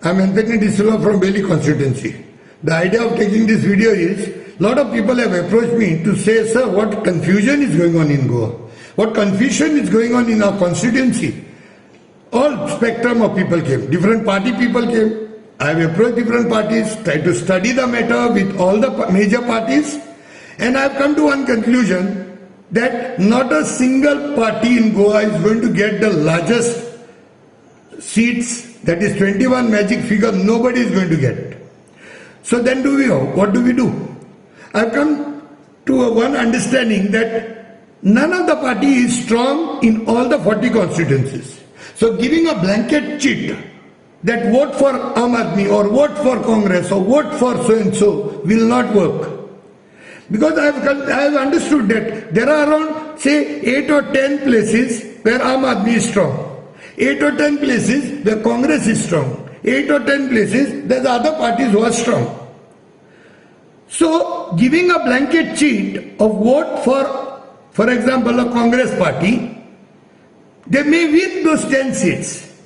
I'm Anthony D'Silva from Bailey constituency. The idea of taking this video is, a lot of people have approached me to say, sir, what confusion is going on in Goa? What confusion is going on in our constituency? All spectrum of people came. Different party people came. I have approached different parties, tried to study the matter with all the major parties, and I have come to one conclusion that not a single party in Goa is going to get the largest seats, that is 21 magic figure, nobody is going to get. So then what do we do? I have come to one understanding that none of the party is strong in all the 40 constituencies. So giving a blanket cheat that vote for Aam Aadmi or vote for Congress or vote for so-and-so will not work. Because I have understood that there are around, say, 8 or 10 places where Aam Aadmi is strong. 8 or 10 places where Congress is strong. 8 or 10 places there are other parties who are strong. So giving a blanket cheat of vote for example, a Congress party, they may win those 10 seats.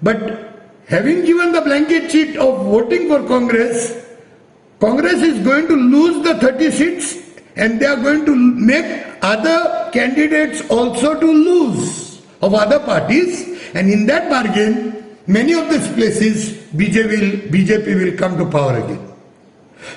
But having given the blanket cheat of voting for Congress, Congress is going to lose the 30 seats and they are going to make other candidates also to lose of other parties, and in that bargain, many of these places BJP will come to power again.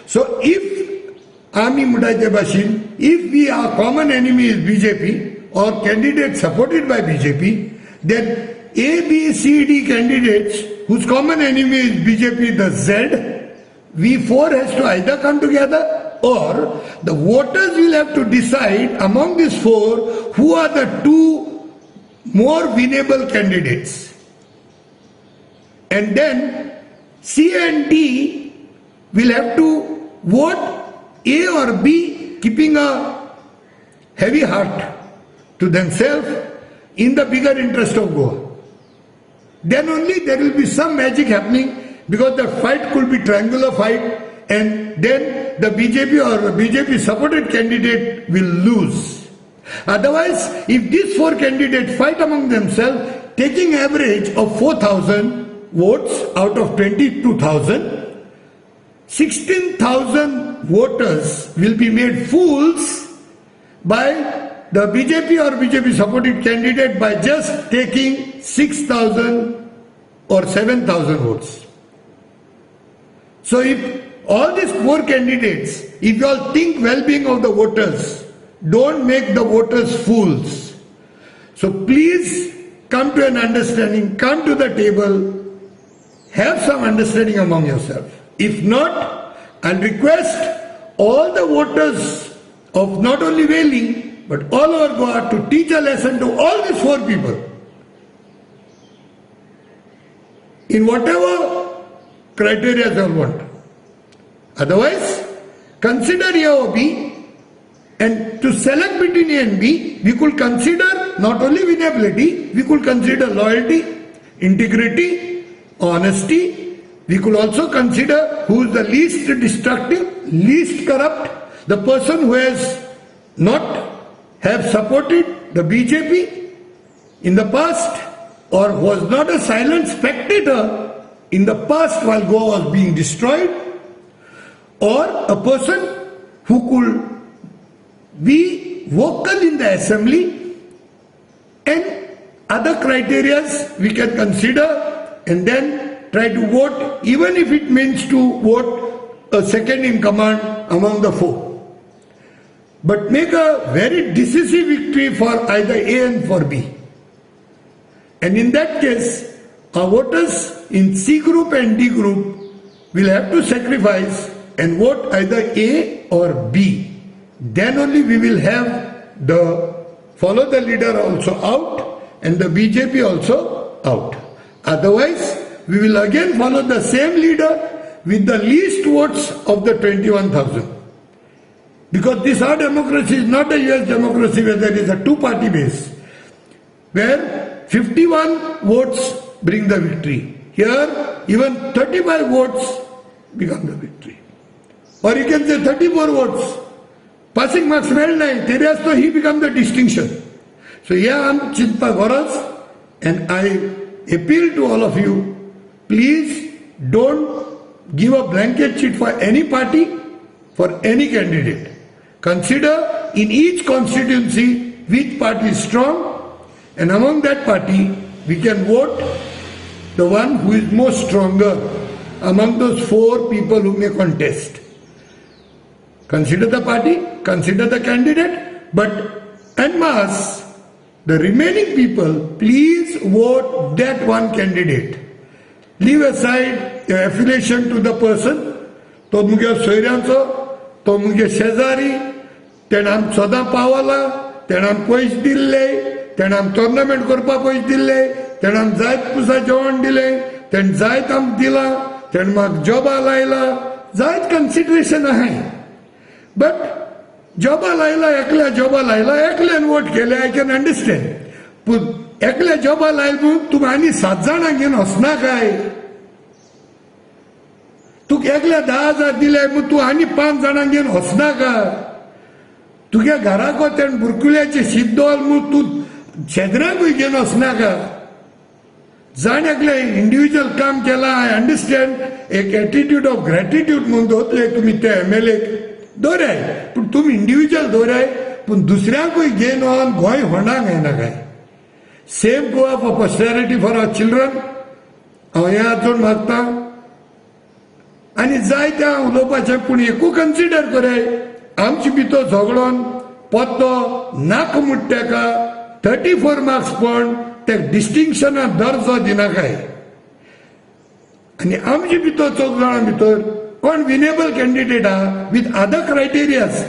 So if Ami Mudai Bashin, if our common enemy is BJP or candidates supported by BJP, then A, B, C, D candidates whose common enemy is BJP, the Z, we four has to either come together or the voters will have to decide among these four who are the two more winnable candidates. And then C and D will have to vote A or B, keeping a heavy heart to themselves in the bigger interest of Goa. Then only there will be some magic happening, because the fight could be triangular fight, and then the BJP or BJP supported candidate will lose. Otherwise, if these four candidates fight among themselves, taking average of 4,000 votes out of 22,000, 16,000 voters will be made fools by the BJP or BJP supported candidate by just taking 6,000 or 7,000 votes. So if all these four candidates, if you all think well-being of the voters, don't make the voters fools. So please come to an understanding, come to the table, have some understanding among yourself. If not, I'll request all the voters of not only Bailey, but all over Goa to teach a lesson to all these four people. In whatever criteria they want. Otherwise, consider A or B, and to select between A and B, we could consider not only winnability, we could consider loyalty, integrity, honesty. We could also consider who is the least destructive, least corrupt, the person who has not have supported the BJP in the past or was not a silent spectator in the past while Goa was being destroyed, or a person who could be vocal in the assembly, and other criterias we can consider and then try to vote, even if it means to vote a second in command among the four. But make a very decisive victory for either A and for B. And in that case, our voters in C group and D group will have to sacrifice and vote either A or B. Then only we will have the follow the leader also out and the BJP also out. Otherwise, we will again follow the same leader with the least votes of the 21,000. Because this our democracy is not a US democracy where there is a two-party base, where 51 votes bring the victory. Here, even 35 votes become the victory. Or you can say 34 votes. Passing marks well nahi, tere so he become the distinction. So here I am Chintpa Ghoras, and I appeal to all of you, please don't give a blanket sheet for any party, for any candidate. Consider in each constituency which party is strong, and among that party we can vote the one who is most stronger among those 4 people who may contest. Consider the party, consider the candidate, but en masse, the remaining people, please vote that one candidate. Leave aside your affiliation to the person. तो मुगे सोयऱ्यांचो, तो मुगे शेजारी, तेणें आमकां सदां पावला, तेणें आमकां पयशे दिल्ले, तेणें आमकां टोर्नामेंट करपाक पयशे दिल्ले, तेणें आमकां जायत पुसा जेवण दिलें, तेणें जायत आमकां दिलां, तेणें म्हाका जॉबा लायला, जायत कन्सिडरेशन आहाय. बट जॉबा लायला, एकल्या जॉबा लायला, एकल्यान वोट केले, आय कॅन अंडरस्टँड. पूण एकल्या जॉबा लायला म्हणून तुका आनी 7 जाणां घेवन वचना काय? तुका एकल्या 10,000 दिले म्हणून तूं आनी 5 जाणांक घेवन वचना काय? तुगे घराको तेणें बुरकुल्याचें शीत दवरलें म्हणून तूं शेद्रांकूय घेवन वचना काय? जाण एकले इंडिव्हिज्युअल काम केला, आय अंडरस्टँड, एक एटिट्यूड ऑफ ग्रॅटिट्यूड म्हणून दवरले तुमी ते MLA दवराय, पूण तुमी इंडिव्हिज्युअल दवराय, पूण दुसऱ्यांकूय घेवन वोन गोंय होंडाक येना काय? Save Goa for posterity for our children, हांव हें आजून मागतां. आनी जाय त्या उलोवपाचें, पूण एकू कन्सिडर कराय, आमचे भितर झगडोन पोत्तो नाक मुट्ट्याका 34 मार्क्स पण ते डिस्टिंक्शना दर्जो दिनाकाय. आनी आमचे भितर 4 जाणां भितर कोण विनेबल कॅन्डिडेट आहा विथ अदर क्रायटेरियाज